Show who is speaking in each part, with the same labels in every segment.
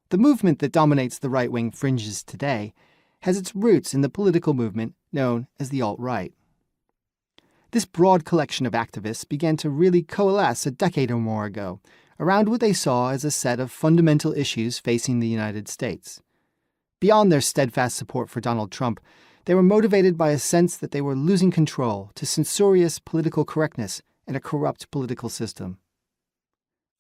Speaker 1: The movement that dominates the right-wing fringes today has its roots in the political movement known as the alt-right. This broad collection of activists began to really coalesce a decade or more ago around what they saw as a set of fundamental issues facing the United States. Beyond their steadfast support for Donald Trump, they were motivated by a sense that they were losing control to censorious political correctness and a corrupt political system.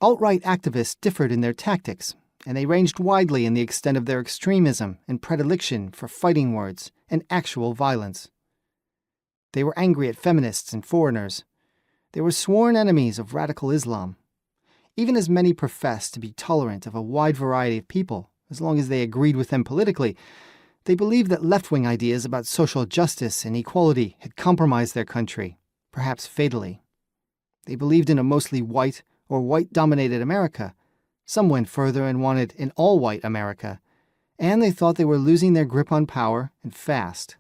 Speaker 1: Alt-right activists differed in their tactics, and they ranged widely in the extent of their extremism and predilection for fighting words and actual violence. They were angry at feminists and foreigners. They were sworn enemies of radical Islam. Even as many professed to be tolerant of a wide variety of people, as long as they agreed with them politically, they believed that left-wing ideas about social justice and equality had compromised their country, perhaps fatally. They believed in a mostly white or white-dominated America. Some went further and wanted an all-white America, and they thought they were losing their grip on power, and fast.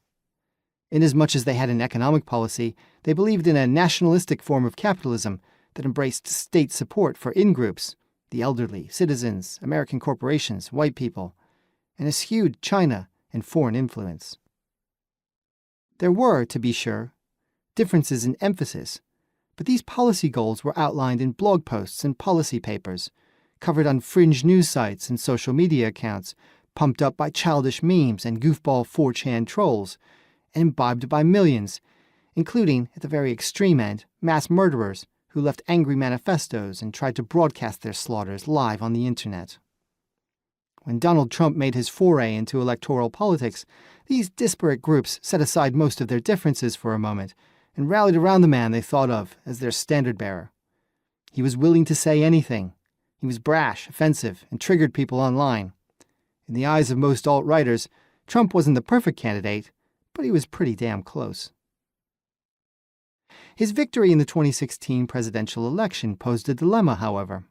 Speaker 1: Inasmuch as they had an economic policy, they believed in a nationalistic form of capitalism that embraced state support for in-groups, the elderly, citizens, American corporations, white people, and eschewed China and foreign influence. There were, to be sure, differences in emphasis, but these policy goals were outlined in blog posts and policy papers, covered on fringe news sites and social media accounts, pumped up by childish memes and goofball 4chan trolls, and imbibed by millions, including, at the very extreme end, mass murderers who left angry manifestos and tried to broadcast their slaughters live on the internet. When Donald Trump made his foray into electoral politics, these disparate groups set aside most of their differences for a moment and rallied around the man they thought of as their standard-bearer. He was willing to say anything. He was brash, offensive, and triggered people online. In the eyes of most alt-righters, Trump wasn't the perfect candidate, but he was pretty damn close. His victory in the 2016 presidential election posed a dilemma, however.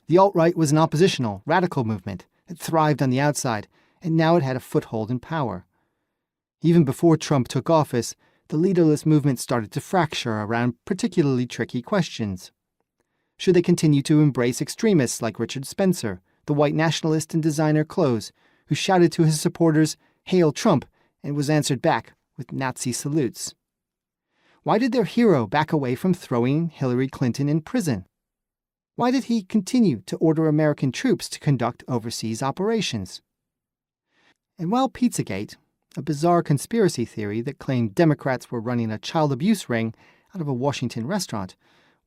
Speaker 1: The alt-right was an oppositional, radical movement that thrived on the outside, and now it had a foothold in power. Even before Trump took office, the leaderless movement started to fracture around particularly tricky questions. Should they continue to embrace extremists like Richard Spencer, the white nationalist and designer Close, who shouted to his supporters, "Hail Trump," and was answered back with Nazi salutes? Why did their hero back away from throwing Hillary Clinton in prison? Why did he continue to order American troops to conduct overseas operations? And while Pizzagate, a bizarre conspiracy theory that claimed Democrats were running a child abuse ring out of a Washington restaurant,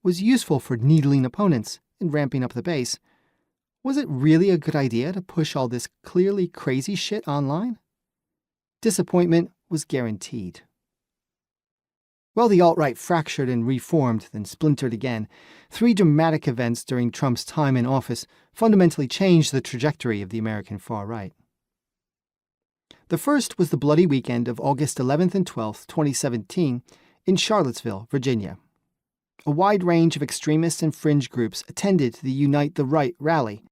Speaker 1: was useful for needling opponents and ramping up the base, was it really a good idea to push all this clearly crazy shit online? Disappointment was guaranteed. While the alt-right fractured and reformed, then splintered again, three dramatic events during Trump's time in office fundamentally changed the trajectory of the American far-right. The first was the bloody weekend of August 11th and 12th, 2017, in Charlottesville, Virginia. A wide range of extremists and fringe groups attended the Unite the Right rally,